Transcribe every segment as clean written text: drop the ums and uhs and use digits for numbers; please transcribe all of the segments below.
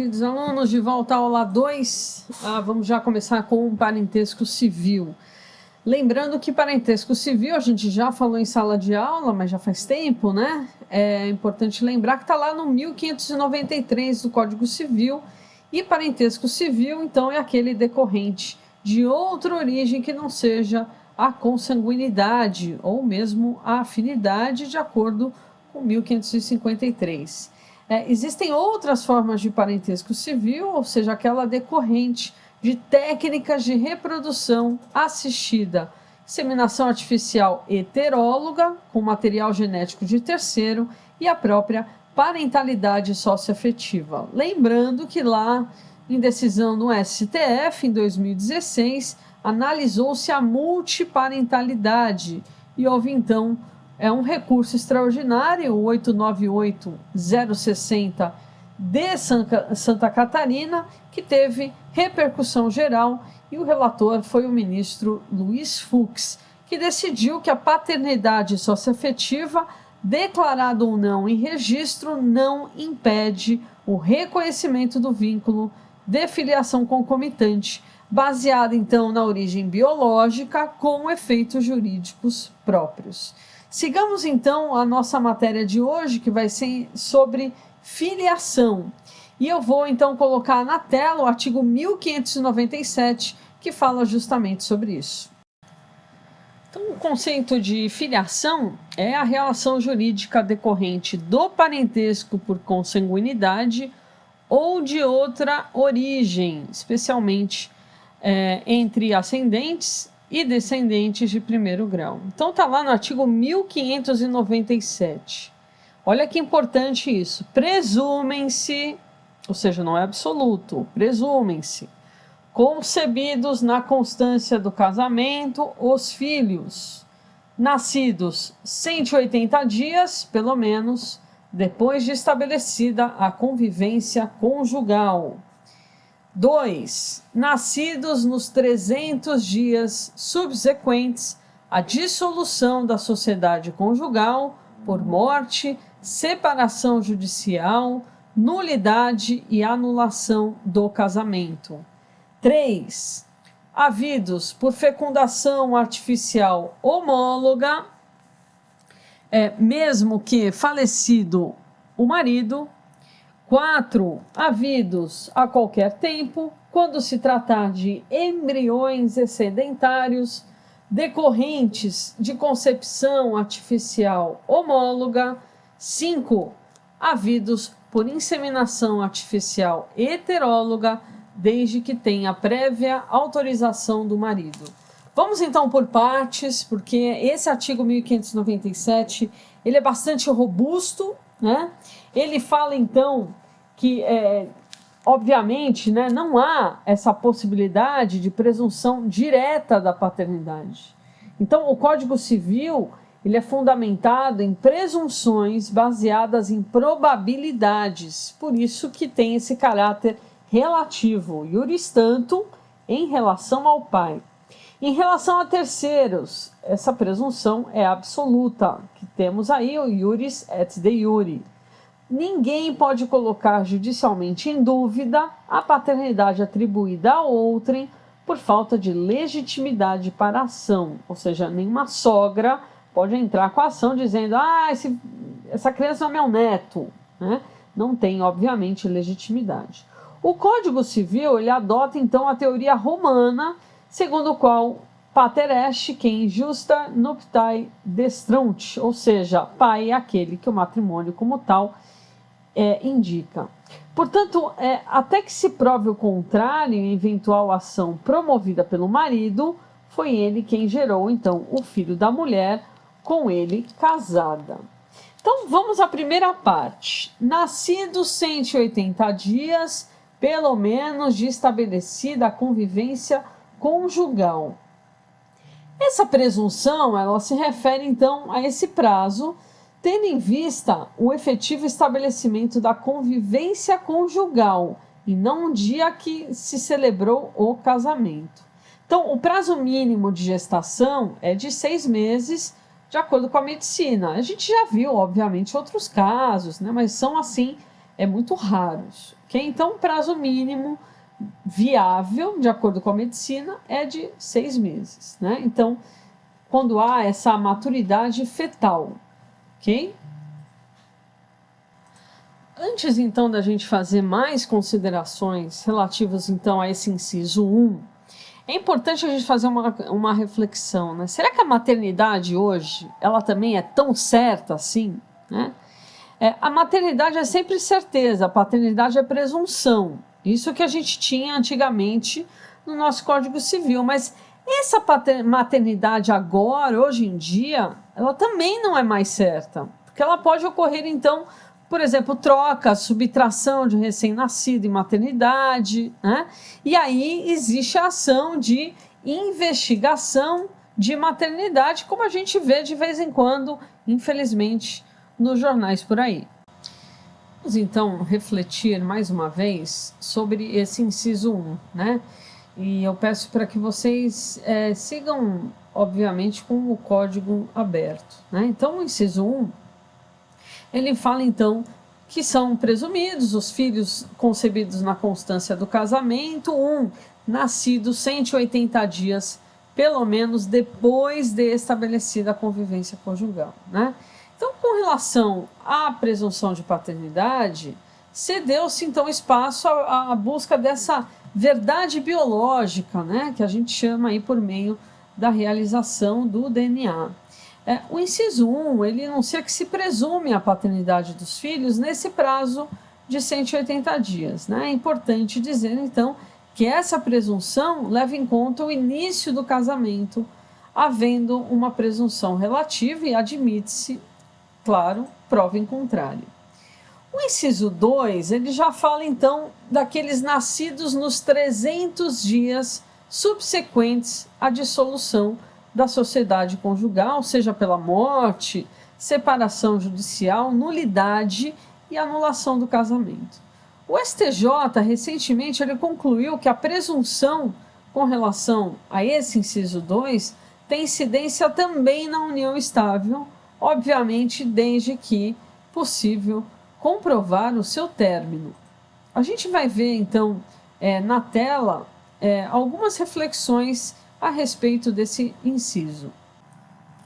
queridos alunos, de volta à aula 2, vamos já começar com o parentesco civil. Lembrando que parentesco civil, a gente já falou em sala de aula, mas já faz tempo, né? É importante lembrar que está lá no 1593 do Código Civil, e parentesco civil, então, é aquele decorrente de outra origem que não seja a consanguinidade ou mesmo a afinidade, de acordo com 1553. Existem outras formas de parentesco civil, ou seja, aquela decorrente de técnicas de reprodução assistida, inseminação artificial heteróloga, com material genético de terceiro, e a própria parentalidade socioafetiva. Lembrando que lá, em decisão no STF, em 2016, analisou-se a multiparentalidade e houve, então, um recurso extraordinário, o 898-060 de Santa Catarina, que teve repercussão geral, e o relator foi o ministro Luiz Fux, que decidiu que a paternidade socioafetiva, declarada ou não em registro, não impede o reconhecimento do vínculo de filiação concomitante, baseado então na origem biológica, com efeitos jurídicos próprios. Sigamos então a nossa matéria de hoje, que vai ser sobre filiação. E eu vou então colocar na tela o artigo 1597, que fala justamente sobre isso. Então, o conceito de filiação é a relação jurídica decorrente do parentesco por consanguinidade ou de outra origem, especialmente entre ascendentes e descendentes de primeiro grau. Então está lá no artigo 1597. Olha que importante isso. Presumem-se, ou seja, não é absoluto, presumem-se, concebidos na constância do casamento, os filhos nascidos 180 dias, pelo menos, depois de estabelecida a convivência conjugal. 2. Nascidos nos 300 dias subsequentes à dissolução da sociedade conjugal por morte, separação judicial, nulidade e anulação do casamento. 3. Havidos por fecundação artificial homóloga, mesmo que falecido o marido. 4. Havidos a qualquer tempo, quando se tratar de embriões excedentários decorrentes de concepção artificial homóloga. 5. Havidos por inseminação artificial heteróloga, desde que tenha prévia autorização do marido. Vamos então por partes, porque esse artigo 1597 ele é bastante robusto, né? Ele fala então que, obviamente, né, não há essa possibilidade de presunção direta da paternidade. Então, o Código Civil ele é fundamentado em presunções baseadas em probabilidades, por isso que tem esse caráter relativo, iuris tantum, em relação ao pai. Em relação a terceiros, essa presunção é absoluta, que temos aí o iuris et de iure. Ninguém pode colocar judicialmente em dúvida a paternidade atribuída a outrem por falta de legitimidade para a ação, ou seja, nenhuma sogra pode entrar com a ação dizendo essa criança não é meu neto, né? Não tem, obviamente, legitimidade. O Código Civil ele adota, então, a teoria romana, segundo o qual pater est quem justa nuptae destrunt, ou seja, pai é aquele que o matrimônio como tal indica. Portanto, até que se prove o contrário em eventual ação promovida pelo marido, foi ele quem gerou, então, o filho da mulher, com ele casada. Então, vamos à primeira parte. Nascidos 180 dias, pelo menos, de estabelecida a convivência conjugal. Essa presunção, ela se refere, então, a esse prazo, tendo em vista o efetivo estabelecimento da convivência conjugal, e não o dia que se celebrou o casamento. Então, o prazo mínimo de gestação é de 6 meses, de acordo com a medicina. A gente já viu, obviamente, outros casos, né, mas são, assim, muito raros. ok? Então, o prazo mínimo viável, de acordo com a medicina, é de 6 meses, né? Então, quando há essa maturidade fetal, ok? Antes, então, da gente fazer mais considerações relativas, então, a esse inciso 1, é importante a gente fazer uma reflexão, né? Será que a maternidade hoje, ela também é tão certa assim, né? A maternidade é sempre certeza, a paternidade é presunção. Isso que a gente tinha antigamente no nosso Código Civil, mas essa maternidade agora, hoje em dia, ela também não é mais certa, porque ela pode ocorrer, então, por exemplo, troca, subtração de recém-nascido em maternidade, né? E aí existe a ação de investigação de maternidade, como a gente vê de vez em quando, infelizmente, nos jornais por aí. Vamos então refletir mais uma vez sobre esse inciso 1, né? E eu peço para que vocês sigam, obviamente, com o código aberto, né? Então, o inciso 1, ele fala então que são presumidos os filhos concebidos na constância do casamento, nascido 180 dias, pelo menos, depois de estabelecida a convivência conjugal, né? Então, com relação à presunção de paternidade, cedeu-se então espaço à busca dessa verdade biológica, né, que a gente chama aí por meio da realização do DNA. O inciso 1, ele enuncia que se presume a paternidade dos filhos nesse prazo de 180 dias. Né? É importante dizer, então, que essa presunção leva em conta o início do casamento, havendo uma presunção relativa e admite-se, claro, prova em contrário. O inciso 2, ele já fala então daqueles nascidos nos 300 dias subsequentes à dissolução da sociedade conjugal, seja pela morte, separação judicial, nulidade e anulação do casamento. O STJ, recentemente, ele concluiu que a presunção com relação a esse inciso 2 tem incidência também na união estável, obviamente, desde que possível comprovar o seu término. A gente vai ver, então, na tela, algumas reflexões a respeito desse inciso.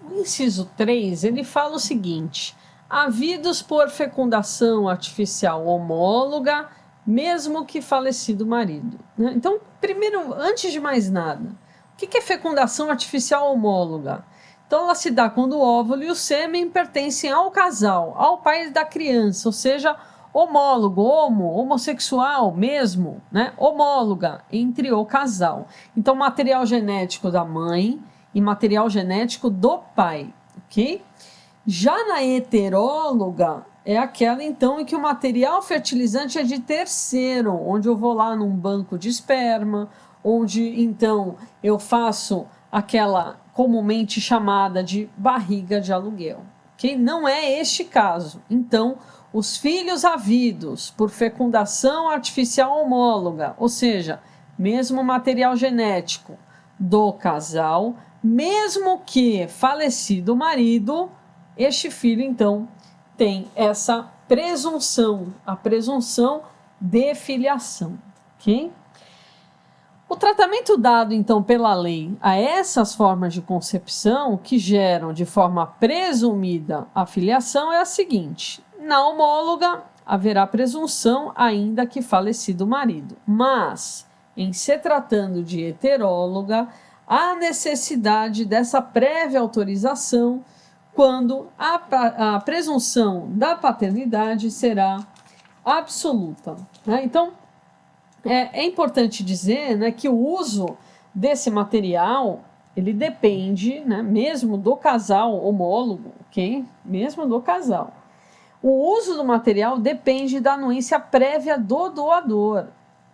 O inciso 3, ele fala o seguinte: havidos por fecundação artificial homóloga, mesmo que falecido marido. Né? Então, primeiro, antes de mais nada, o que é fecundação artificial homóloga? Então, ela se dá quando o óvulo e o sêmen pertencem ao casal, ao pai da criança, ou seja, homólogo, homossexual mesmo, né? Homóloga entre o casal. Então, material genético da mãe e material genético do pai, ok? Já na heteróloga, é aquela então em que o material fertilizante é de terceiro, onde eu vou lá num banco de esperma, onde então eu faço aquela comumente chamada de barriga de aluguel, ok? Não é este caso. Então, os filhos havidos por fecundação artificial homóloga, ou seja, mesmo material genético do casal, mesmo que falecido o marido, este filho, então, tem essa presunção, a presunção de filiação, ok? O tratamento dado, então, pela lei a essas formas de concepção que geram de forma presumida a filiação é a seguinte: na homóloga haverá presunção ainda que falecido o marido, mas, em se tratando de heteróloga, há necessidade dessa prévia autorização quando a presunção da paternidade será absoluta. Né? Então, é importante dizer, né, que o uso desse material, ele depende, né, mesmo do casal homólogo, ok? Mesmo do casal. O uso do material depende da anuência prévia do doador.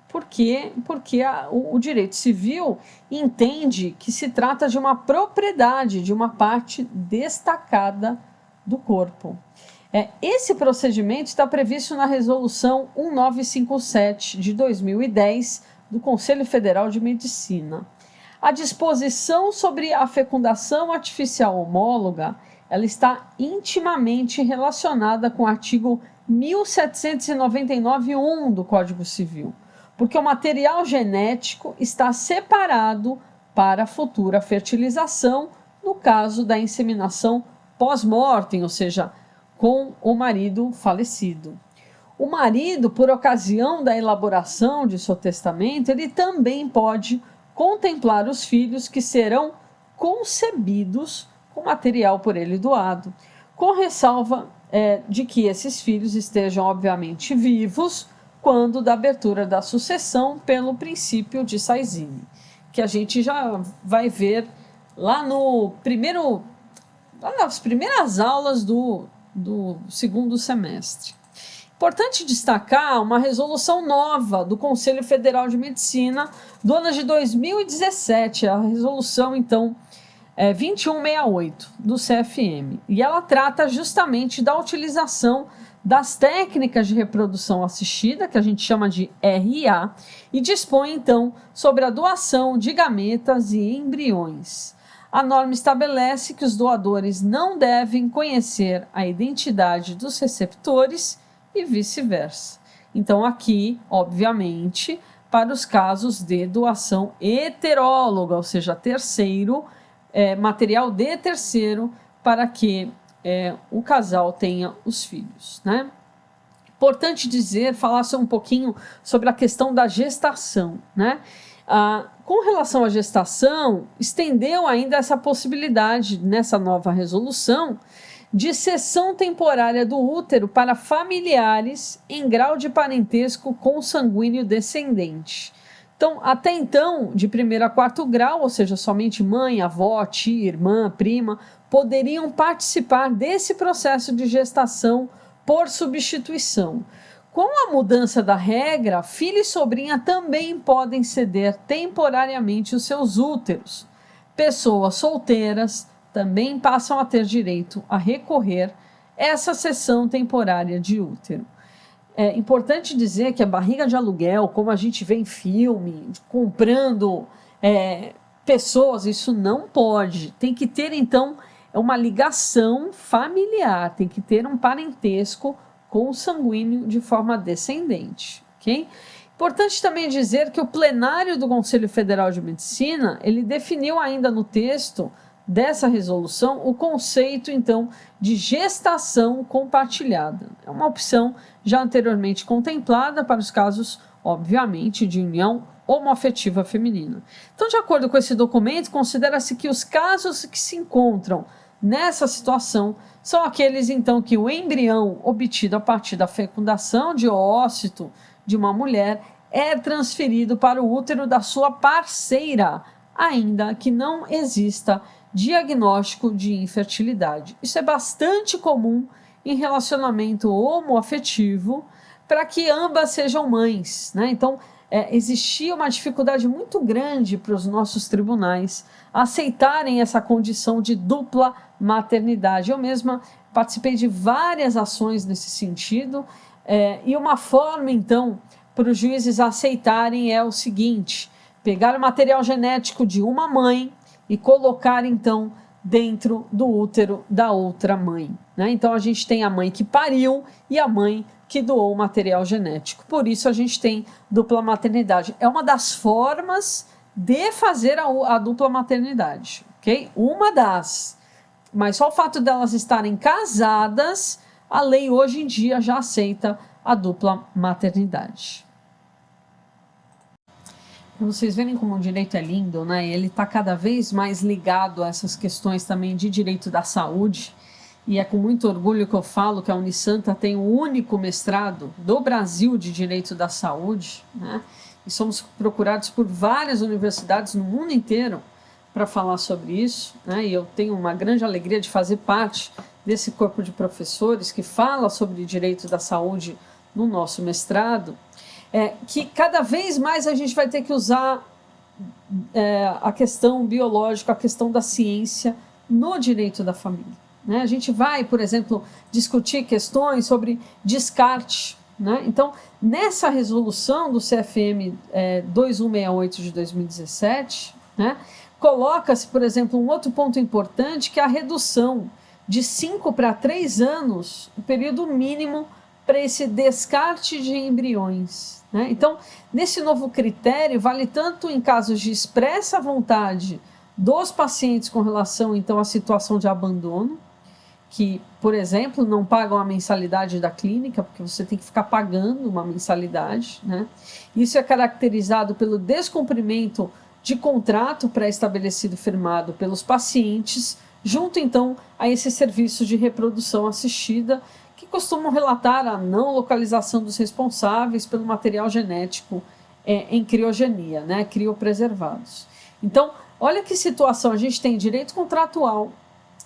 Por quê? Porque o direito civil entende que se trata de uma propriedade, de uma parte destacada do corpo. Esse procedimento está previsto na Resolução 1957 de 2010 do Conselho Federal de Medicina. A disposição sobre a fecundação artificial homóloga, ela está intimamente relacionada com o artigo 1799-1 do Código Civil, porque o material genético está separado para futura fertilização, no caso da inseminação pós-mortem, ou seja, com o marido falecido. O marido, por ocasião da elaboração de seu testamento, ele também pode contemplar os filhos que serão concebidos com material por ele doado, com ressalva de que esses filhos estejam, obviamente, vivos quando da abertura da sucessão pelo princípio de Saizine, que a gente já vai ver lá nas primeiras aulas do segundo semestre. Importante destacar uma resolução nova do Conselho Federal de Medicina do ano de 2017, a resolução, então, 2168 do CFM, e ela trata justamente da utilização das técnicas de reprodução assistida, que a gente chama de RA, e dispõe, então, sobre a doação de gametas e embriões. A norma estabelece que os doadores não devem conhecer a identidade dos receptores e vice-versa. Então, aqui, obviamente, para os casos de doação heteróloga, ou seja, terceiro, material de terceiro, para que o casal tenha os filhos, né? Importante dizer, falar um pouquinho sobre a questão da gestação, né? Com relação à gestação, estendeu ainda essa possibilidade nessa nova resolução de cessão temporária do útero para familiares em grau de parentesco consanguíneo descendente. Então, até então, de 1º a 4º grau, ou seja, somente mãe, avó, tia, irmã, prima, poderiam participar desse processo de gestação por substituição. Com a mudança da regra, filho e sobrinha também podem ceder temporariamente os seus úteros. Pessoas solteiras também passam a ter direito a recorrer essa cessão temporária de útero. É importante dizer que a barriga de aluguel, como a gente vê em filme, comprando pessoas, isso não pode. Tem que ter, então, uma ligação familiar, tem que ter um parentesco consanguíneo de forma descendente, ok? Importante também dizer que o plenário do Conselho Federal de Medicina, ele definiu ainda no texto dessa resolução o conceito, então, de gestação compartilhada. É uma opção já anteriormente contemplada para os casos, obviamente, de união homoafetiva feminina. Então, de acordo com esse documento, considera-se que os casos que se encontram nessa situação são aqueles, então, que o embrião obtido a partir da fecundação de oócito de uma mulher é transferido para o útero da sua parceira, ainda que não exista diagnóstico de infertilidade. Isso é bastante comum em relacionamento homoafetivo para que ambas sejam mães, né? Então, existia uma dificuldade muito grande para os nossos tribunais aceitarem essa condição de dupla maternidade. Eu mesma participei de várias ações nesse sentido, e uma forma, então, para os juízes aceitarem é o seguinte: pegar o material genético de uma mãe e colocar, então, dentro do útero da outra mãe, né? Então, a gente tem a mãe que pariu e a mãe que doou o material genético. Por isso, a gente tem dupla maternidade. É uma das formas de fazer a dupla maternidade, ok? Uma das. Mas só o fato delas estarem casadas, a lei hoje em dia já aceita a dupla maternidade. Para vocês verem como o direito é lindo, né? Ele está cada vez mais ligado a essas questões também de direito da saúde, e é com muito orgulho que eu falo que a Unisanta tem o único mestrado do Brasil de direito da saúde, né? E somos procurados por várias universidades no mundo inteiro para falar sobre isso, né? E eu tenho uma grande alegria de fazer parte desse corpo de professores que fala sobre direito da saúde no nosso mestrado. Que cada vez mais a gente vai ter que usar a questão biológica, a questão da ciência no direito da família, né? A gente vai, por exemplo, discutir questões sobre descarte, né? Então, nessa resolução do CFM 2168 de 2017, né, coloca-se, por exemplo, um outro ponto importante, que é a redução de 5 para 3 anos, o período mínimo para esse descarte de embriões, né? Então, nesse novo critério, vale tanto em casos de expressa vontade dos pacientes com relação, então, à situação de abandono, que, por exemplo, não pagam a mensalidade da clínica, porque você tem que ficar pagando uma mensalidade, né? Isso é caracterizado pelo descumprimento de contrato pré-estabelecido firmado pelos pacientes, junto então a esse serviço de reprodução assistida, que costumam relatar a não localização dos responsáveis pelo material genético em criogenia, né? Criopreservados. Então, olha que situação, a gente tem direito contratual,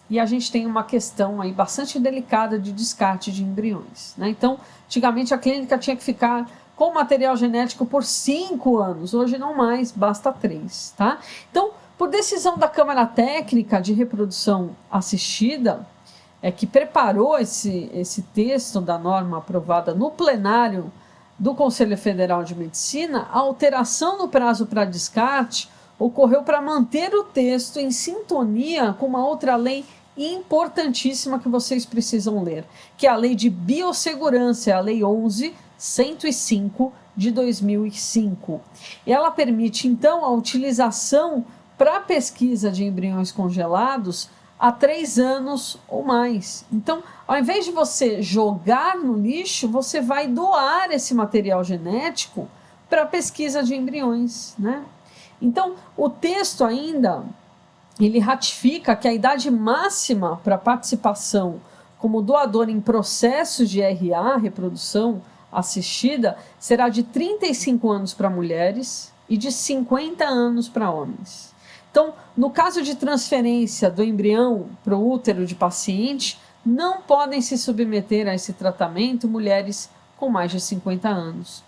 e a gente tem uma questão aí bastante delicada de descarte de embriões, né? Então, antigamente a clínica tinha que ficar com material genético por 5 anos, hoje não mais, basta 3, tá? Então, por decisão da Câmara Técnica de Reprodução Assistida, que preparou esse texto da norma aprovada no plenário do Conselho Federal de Medicina, a alteração no prazo para descarte ocorreu para manter o texto em sintonia com uma outra lei importantíssima que vocês precisam ler, que é a Lei de Biossegurança, a Lei 11.105 de 2005. Ela permite, então, a utilização para pesquisa de embriões congelados há 3 anos ou mais. Então, ao invés de você jogar no lixo, você vai doar esse material genético para pesquisa de embriões, né? Então, o texto ainda, ele ratifica que a idade máxima para participação como doador em processos de RA, reprodução assistida, será de 35 anos para mulheres e de 50 anos para homens. Então, no caso de transferência do embrião para o útero de paciente, não podem se submeter a esse tratamento mulheres com mais de 50 anos.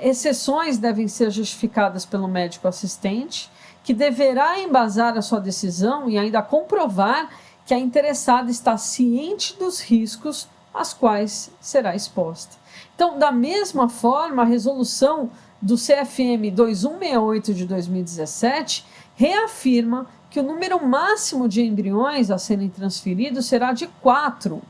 Exceções devem ser justificadas pelo médico assistente, que deverá embasar a sua decisão e ainda comprovar que a interessada está ciente dos riscos aos quais será exposta. Então, da mesma forma, a resolução do CFM 2168 de 2017 reafirma que o número máximo de embriões a serem transferidos será de 4,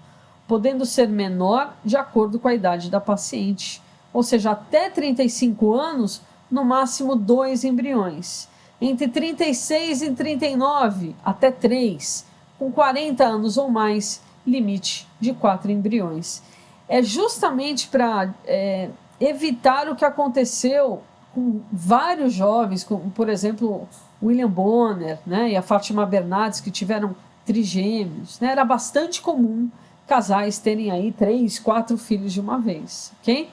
podendo ser menor de acordo com a idade da paciente. Ou seja, até 35 anos, no máximo 2 embriões. Entre 36 e 39, até 3. Com 40 anos ou mais, limite de 4 embriões. É justamente para evitar o que aconteceu com vários jovens, como, por exemplo, William Bonner, né, e a Fátima Bernardes, que tiveram trigêmeos, né? Era bastante comum casais terem aí 3, 4 filhos de uma vez, ok?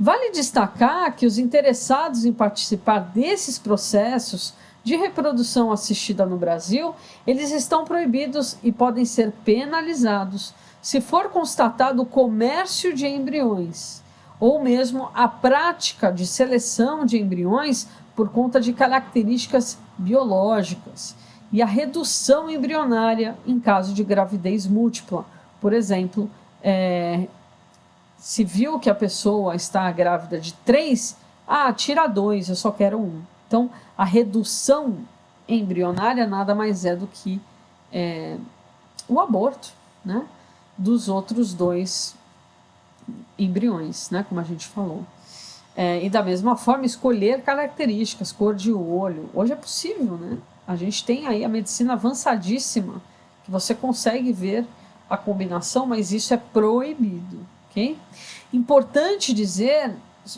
Vale destacar que os interessados em participar desses processos de reprodução assistida no Brasil, eles estão proibidos e podem ser penalizados se for constatado o comércio de embriões ou mesmo a prática de seleção de embriões por conta de características biológicas e a redução embrionária em caso de gravidez múltipla. Por exemplo, se viu que a pessoa está grávida de 3, tira 2, eu só quero 1. Então, a redução embrionária nada mais é do que o aborto, né, dos outros 2 embriões, né, como a gente falou. E da mesma forma, escolher características, cor de olho. Hoje é possível, né? A gente tem aí a medicina avançadíssima, que você consegue ver a combinação, mas isso é proibido, ok? Importante dizer,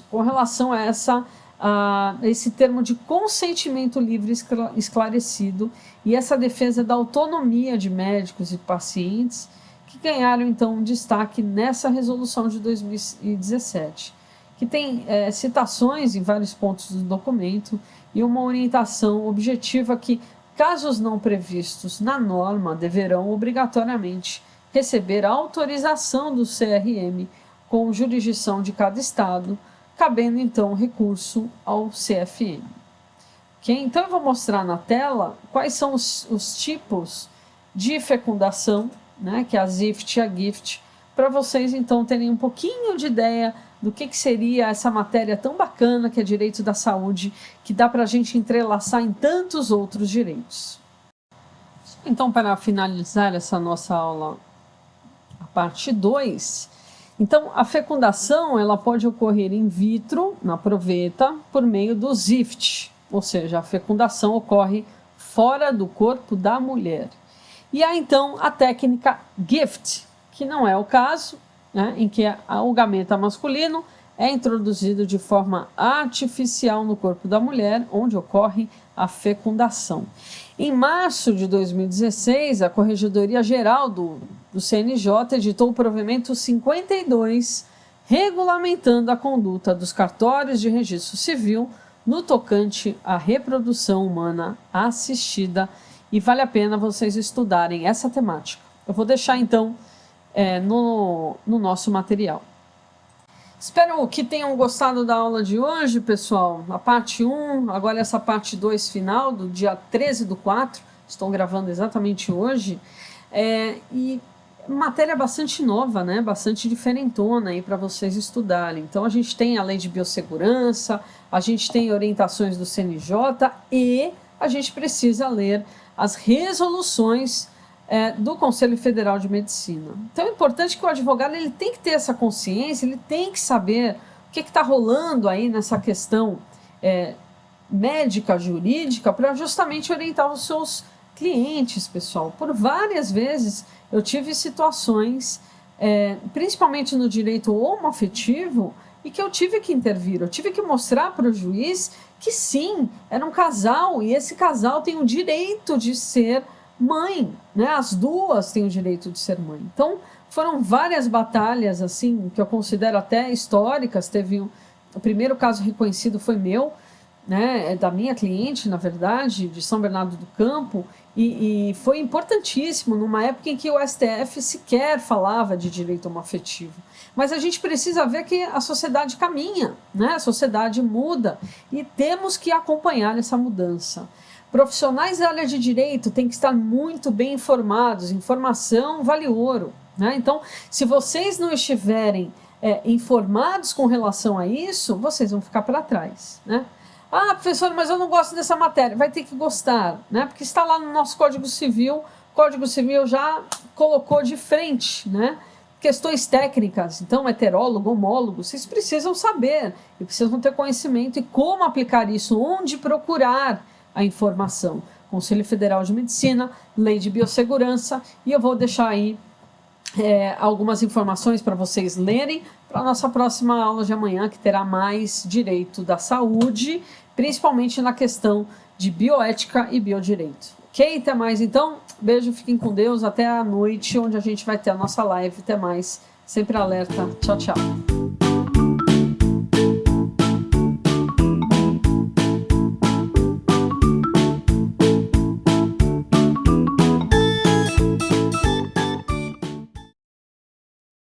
com relação a esse termo de consentimento livre esclarecido e essa defesa da autonomia de médicos e pacientes, que ganharam então um destaque nessa resolução de 2017, que tem citações em vários pontos do documento e uma orientação objetiva que casos não previstos na norma deverão obrigatoriamente receber a autorização do CRM com jurisdição de cada estado, cabendo então recurso ao CFM. Okay? Então eu vou mostrar na tela quais são os tipos de fecundação, né, que é a ZIFT e a GIFT, para vocês então terem um pouquinho de ideia do que seria essa matéria tão bacana que é direito da saúde, que dá para a gente entrelaçar em tantos outros direitos. Então, para finalizar essa nossa aula, a parte 2, Então, a fecundação ela pode ocorrer in vitro, na proveta, por meio do ZIFT, ou seja, a fecundação ocorre fora do corpo da mulher. E há então a técnica GIFT, que não é o caso, né, em que o gameta masculino é introduzido de forma artificial no corpo da mulher, onde ocorre a fecundação. Em março de 2016, a Corregedoria Geral do CNJ editou o provimento 52, regulamentando a conduta dos cartórios de registro civil no tocante à reprodução humana assistida, e vale a pena vocês estudarem essa temática. Eu vou deixar então no nosso material. Espero que tenham gostado da aula de hoje, pessoal. A parte 1, agora essa parte 2 final, do dia 13/4, estou gravando exatamente hoje, e matéria bastante nova, né? Bastante diferentona aí para vocês estudarem. Então a gente tem a lei de biossegurança, a gente tem orientações do CNJ e a gente precisa ler as resoluções do Conselho Federal de Medicina. Então é importante que o advogado ele tem que ter essa consciência, ele tem que saber o que está rolando aí nessa questão médica, jurídica, para justamente orientar os seus clientes, pessoal. Por várias vezes eu tive situações, principalmente no direito homoafetivo, e que eu tive que intervir, eu tive que mostrar para o juiz que sim, era um casal, e esse casal tem o direito de ser mãe, né? As duas têm o direito de ser mãe. Então, foram várias batalhas, assim, que eu considero até históricas. Teve o primeiro caso reconhecido foi meu, né? Da minha cliente, na verdade, de São Bernardo do Campo, e foi importantíssimo numa época em que o STF sequer falava de direito homoafetivo. Mas a gente precisa ver que a sociedade caminha, né? A sociedade muda e temos que acompanhar essa mudança. Profissionais da área de direito têm que estar muito bem informados, informação vale ouro, né? Então, se vocês não estiverem informados com relação a isso, vocês vão ficar para trás, né? Ah, professor, mas eu não gosto dessa matéria. Vai ter que gostar, né? Porque está lá no nosso Código Civil, o Código Civil já colocou de frente, né? Questões técnicas, então heterólogo, homólogo, vocês precisam saber e precisam ter conhecimento e como aplicar isso, onde procurar a informação. Conselho Federal de Medicina, Lei de Biossegurança, e eu vou deixar aí algumas informações para vocês lerem para a nossa próxima aula de amanhã, que terá mais direito da saúde, principalmente na questão de bioética e biodireito. Ok? Até mais então. Beijo, fiquem com Deus. Até a noite, onde a gente vai ter a nossa live. Até mais. Sempre alerta. Tchau, tchau.